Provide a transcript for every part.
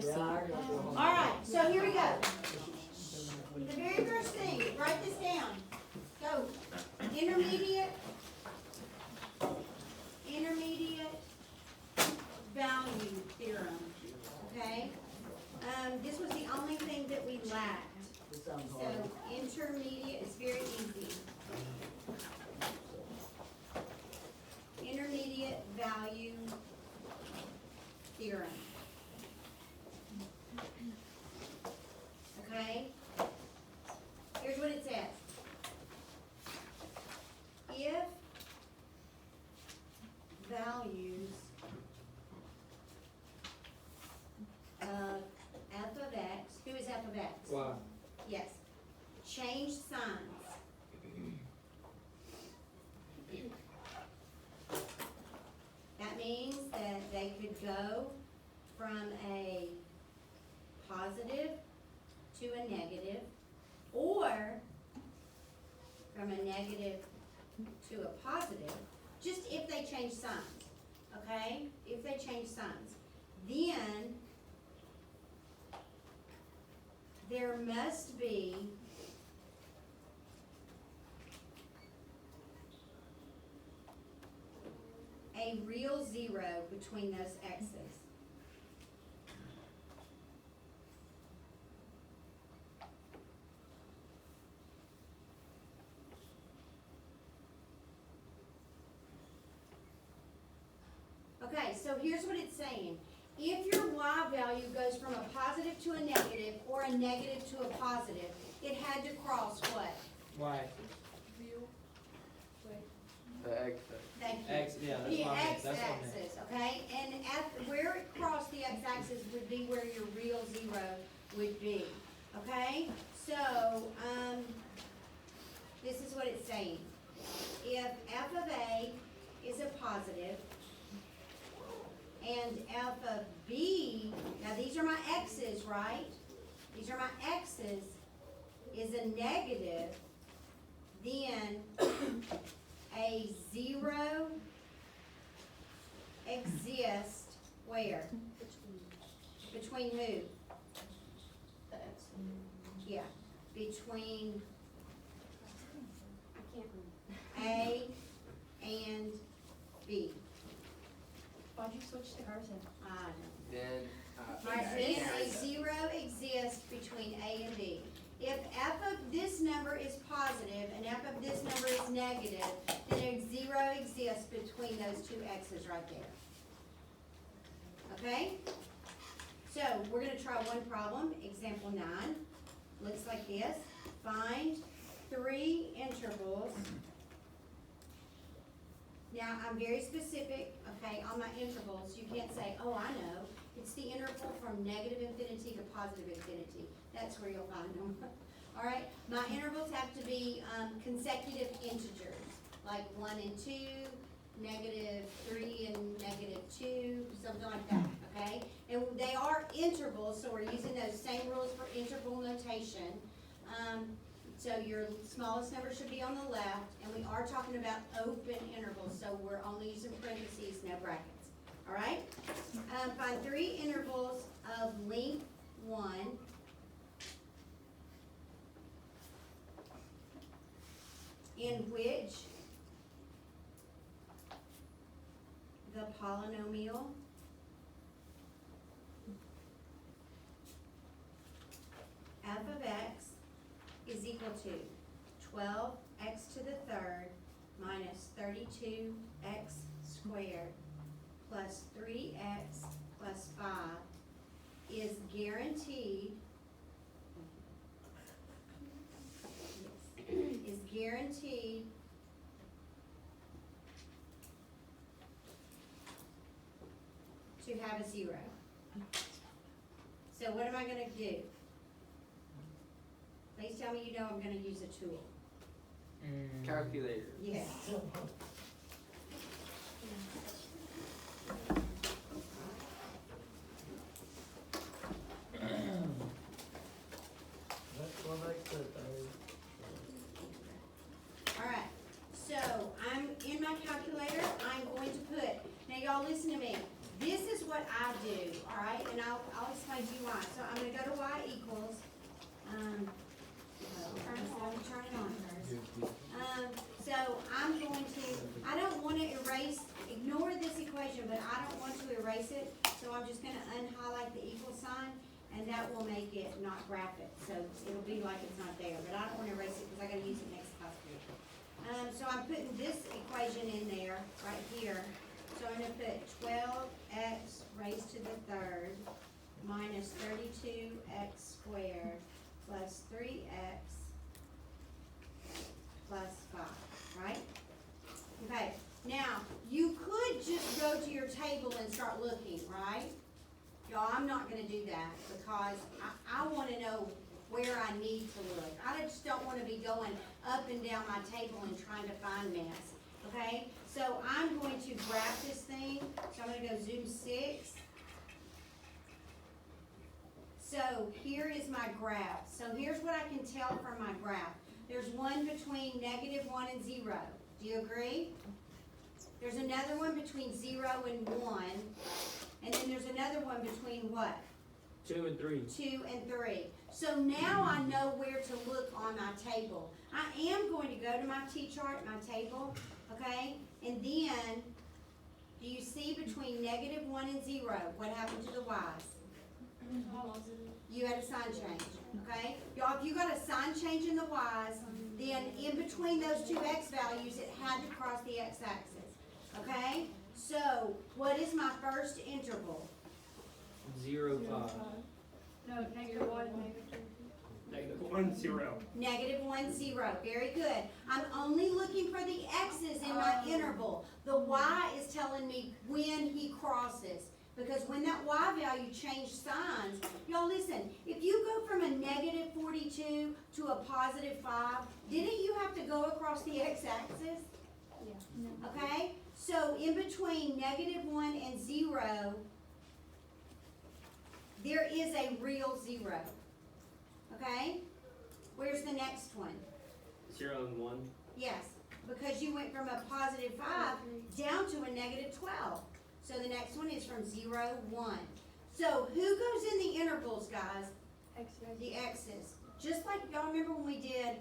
Stacy. All right, so here we go. The very first thing, write this down. Go. Intermediate value theorem, okay? This was the only thing that we lacked. So intermediate is very easy. Intermediate value theorem. Okay? Here's what it says. If values of f of x, who is f of x? Y. Yes. Change signs. That means that they could go from a positive to a negative, or from a negative to a positive, just if they change signs, okay? If they change signs. Then there must be a real zero between those x's. Okay, so here's what it's saying. If your y value goes from a positive to a negative or a negative to a positive, it had to cross what? Y. The X. Thank you. X, yeah, that's The what I meant. That's what I meant. x-axis, okay? And at where it crossed the x-axis would be where your real zero would be, okay? So, this is what it's saying. If f of A is a positive and f of B, now these are my x's, right? These are my x's, is a negative, then a zero exists where? Between who? Yeah, between A and B. Why'd you switch to hers and? I know. Then, Alright, then a zero exists between A and B. If f of this number is positive and f of this number is negative, then a zero exists between those two x's right there. Okay? So, we're gonna try one problem, example 9. Looks like this. Find 3 intervals. Now, I'm very specific, okay, on my intervals. You can't say, oh, I know. It's the interval from negative infinity to positive infinity. That's where you'll find them. All right, my intervals have to be consecutive integers, like 1 and 2, -3 and -2, something like that, okay? And they are intervals, so we're using those same rules for interval notation. So your smallest number should be on the left, and we are talking about open intervals, so we're only using parentheses, no brackets. All right? Find 3 intervals of length 1 in which the polynomial f of x is equal to 12x to the third minus 32x squared plus 3x plus 5 is guaranteed to have a zero. So what am I gonna do? Please tell me you know I'm gonna use a tool. calculator. Yes. That's what I said, Alright, so I'm in my calculator, I'm going to put, now y'all listen to me. This is what I do, alright, and I'll explain easy y. So I'm gonna go to y equals, turn it on first. So I'm going to, I don't wanna ignore this equation, but I don't want to erase it. So I'm just gonna unhighlight the equal sign, and that will make it not graph it. So it'll be like it's not there, but I don't wanna erase it because I gotta use it next class period. So I'm putting this equation in there, right here. So I'm gonna put 12x raised to the third minus 32x squared plus 3x plus 5, right? Okay, now, you could just go to your table and start looking, right? Y'all, I'm not gonna do that because I wanna know where I need to look. I just don't wanna be going up and down my table and trying to find mess, okay? So I'm going to graph this thing, so I'm gonna go zoom 6. So here is my graph. So here's what I can tell from my graph. There's one between -1 and 0. Do you agree? There's another one between 0 and 1. And then there's another one between what? 2 and 3. 2 and 3. So now I know where to look on my table. I am going to go to my T-chart, my table, okay? And then, do you see between -1 and 0, what happened to the y's? You had a sign change, okay? Y'all, if you got a sign change in the y's, then in between those two x values, it had to cross the x-axis, okay? So, what is my first interval? 0, 5. No, -1, -1, 0. -1, 0. Very good. I'm only looking for the x's in my interval. The y is telling me when he crosses. Because when that y value changed signs, y'all listen, if you go from a -42 to a +5, didn't you have to go across the x-axis? Yeah. Okay? So in between -1 and 0, there is a real 0. Okay? Where's the next one? 0 and 1. Yes, because you went from a +5 down to a -12. So the next one is from 0, 1. So who goes in the intervals, guys? The x's. Just like, y'all remember when we did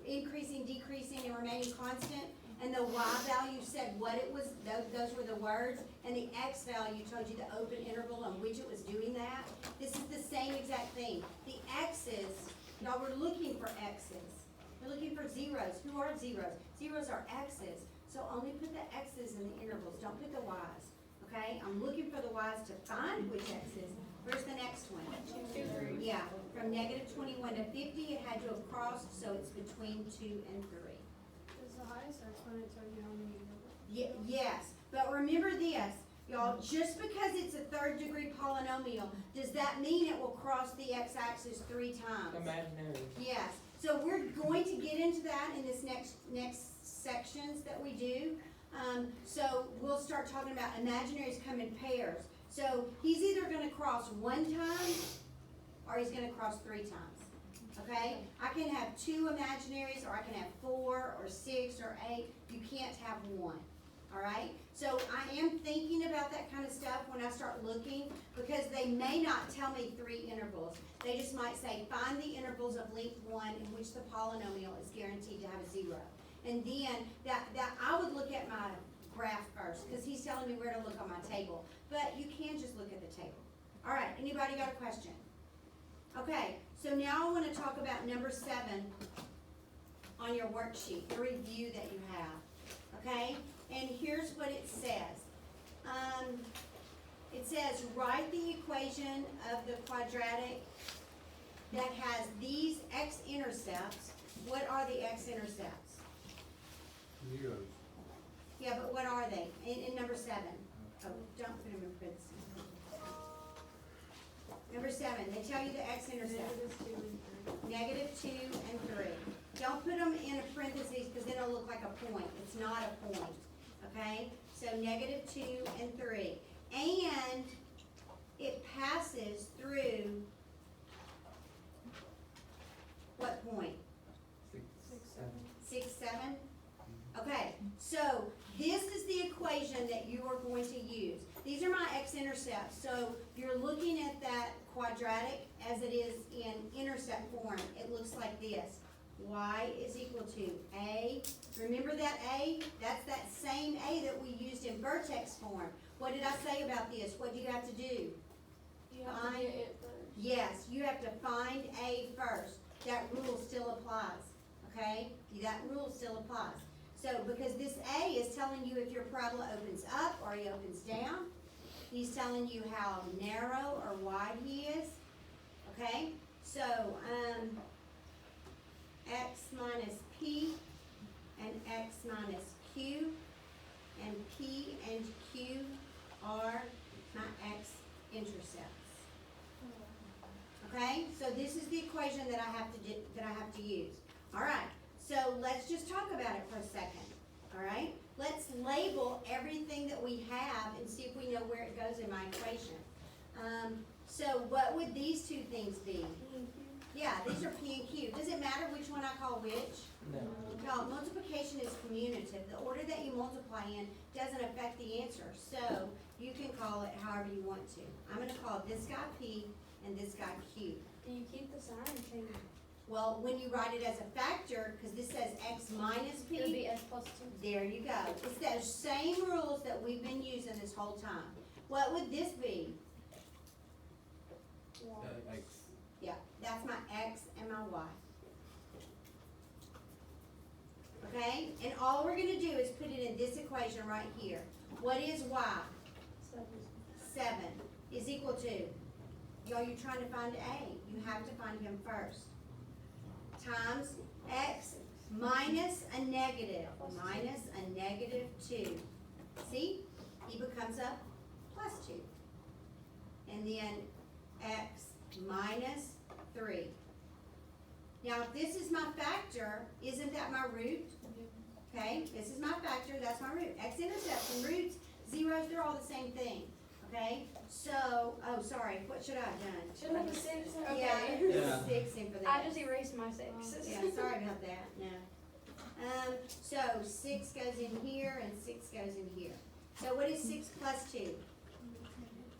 increasing, decreasing, and remaining constant? And the y value said what it was, those were the words, and the x value told you the open interval on which it was doing that. This is the same exact thing. The x's, y'all were looking for x's. We're looking for zeros. Who are zeros? Zeros are x's. So only put the x's in the intervals, don't put the y's, okay? I'm looking for the y's to find which x's. Where's the next one? 2, Yeah, from -21 to 50, it had to have crossed, so it's between 2 and 3. Does the highest exponent tell you how many intervals? Yes, but remember this, y'all, just because it's a third degree polynomial, does that mean it will cross the x-axis 3 times? Imaginary. Yes, so we're going to get into that in this next sections that we do. So we'll start talking about imaginaries come in pairs. So he's either gonna cross 1 time, or he's gonna cross 3 times, okay? I can have 2 imaginaries, or I can have 4, or 6, or 8. You can't have 1, all right? So I am thinking about that kind of stuff when I start looking, because they may not tell me 3 intervals. They just might say, find the intervals of length 1 in which the polynomial is guaranteed to have a 0. And then, that I would look at my graph first, because he's telling me where to look on my table. But you can just look at the table. All right, anybody got a question? Okay, so now I want to talk about number 7 on your worksheet, the review that you have. Okay, and here's what it says. It says, write the equation of the quadratic that has these x-intercepts. What are the x-intercepts? Zeros. Yeah, but what are they in number 7? Oh, don't put them in parentheses. Number 7, they tell you the x-intercept. -2 and 3. -2 and 3. Don't put them in a parentheses because then it'll look like a point. It's not a point, okay? So -2 and 3. And it passes through what point? 6, 7. 6, 7? Okay, so this is the equation that you are going to use. These are my x-intercepts. So you're looking at that quadratic as it is in intercept form. It looks like this. Y is equal to A. Remember that A? That's that same A that we used in vertex form. What did I say about this? What do you have to do? You have to Fine. get it first. Yes, you have to find A first. That rule still applies, okay? That rule still applies. So, because this A is telling you if your parabola opens up or he opens down. He's telling you how narrow or wide he is, okay? So, X minus P and X minus Q, and P and Q are my X intercepts. Okay, so this is the equation that I have to use. All right, so let's just talk about it for a second. All right, let's label everything that we have and see if we know where it goes in my equation. So what would these two things be? Yeah, these are P and Q. Does it matter which one I call which? No. No, multiplication is commutative. The order that you multiply in doesn't affect the answer. So you can call it however you want to. I'm gonna call this guy P and this guy Q. Do you keep the sign or change it? Well, when you write it as a factor, because this says X minus It would P, be S plus 2. there you go. It's those same rules that we've been using this whole time. What would this be? X. Yeah, that's my X and my Y. Okay, and all we're gonna do is put it in this equation right here. What is Y? 7 is equal to, y'all, you're trying to find A. You have to find him first. Times X minus a negative 2. See, he becomes a plus 2. And then X minus 3. Now, if this is my factor, isn't that my root? Okay, this is my factor, that's my root. X-intercepts and roots, zeros, they're all the same thing, okay? So, oh, sorry, what should I have done? Should have a 6? Okay. Yeah, I put Yeah. 6 in for that. I just erased my 6. Yeah, sorry about that, no. So 6 goes in here and 6 goes in here. So what is 6 plus 2?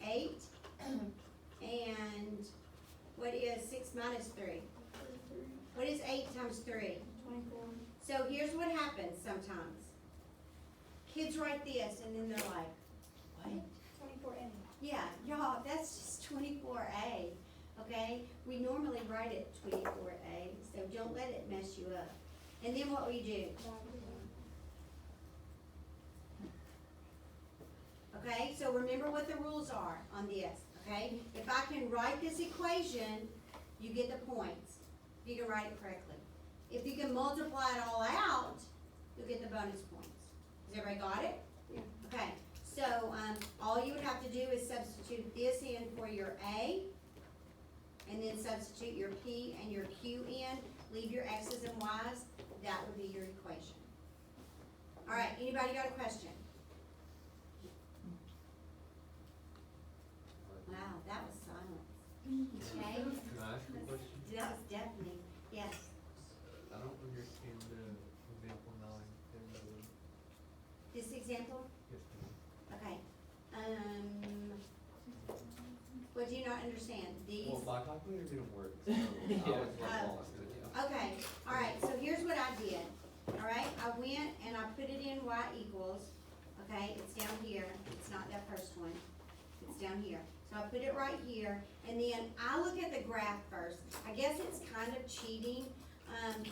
8. And what is 6 minus 3? What is 8 times 3? 24. So here's what happens sometimes. Kids write this and then they're like, what? 24A. Yeah, y'all, that's just 24A, okay? We normally write it 24A, so don't let it mess you up. And then what we do, okay? So remember what the rules are on this, okay? If I can write this equation, you get the points, if you can write it correctly. If you can multiply it all out, you'll get the bonus points. Has everybody got it? Yeah. Okay, so, all you would have to do is substitute this in for your A, and then substitute your P and your Q in, leave your X's and Y's, that would be your equation. All right, anybody got a question? Wow, that was silence. Okay, Can I ask you a question? that was definitely, yes. I don't understand example 9. This example, Yes, ma'am. okay, what do you not understand? These? Well, my calculator didn't work, so I was like Oh. lost in it, yeah. Okay, all right, so here's what I did, all right? I went and I put it in Y equals, okay, it's down here, it's not that first one, it's down here. So I put it right here, and then I look at the graph first. I guess it's kind of cheating,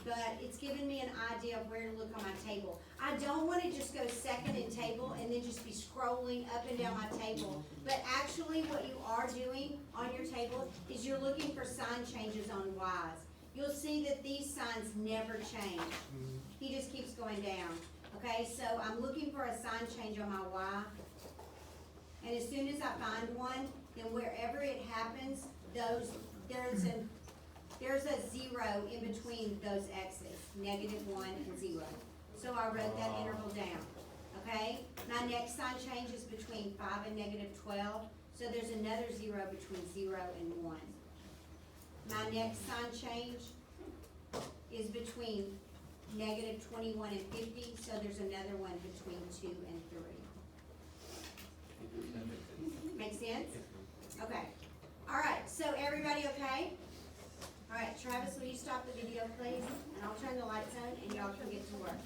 but it's giving me an idea of where to look on my table. I don't wanna just go second in table and then just be scrolling up and down my table. But actually, what you are doing on your table is you're looking for sign changes on Y's. You'll see that these signs never change. He just keeps going down. Okay, so I'm looking for a sign change on my Y. And as soon as I find one, then wherever it happens, there's a 0 in between those X's, -1 and 0. So I wrote that interval down, okay? My next sign change is between 5 and -12, so there's another 0 between 0 and 1. My next sign change is between -21 and 50, so there's another one between 2 and 3. That makes sense. Make sense? Yes, ma'am. Okay, All right, so everybody okay? All right, Travis, will you stop the video, please? And I'll turn the lights on and y'all can get to work.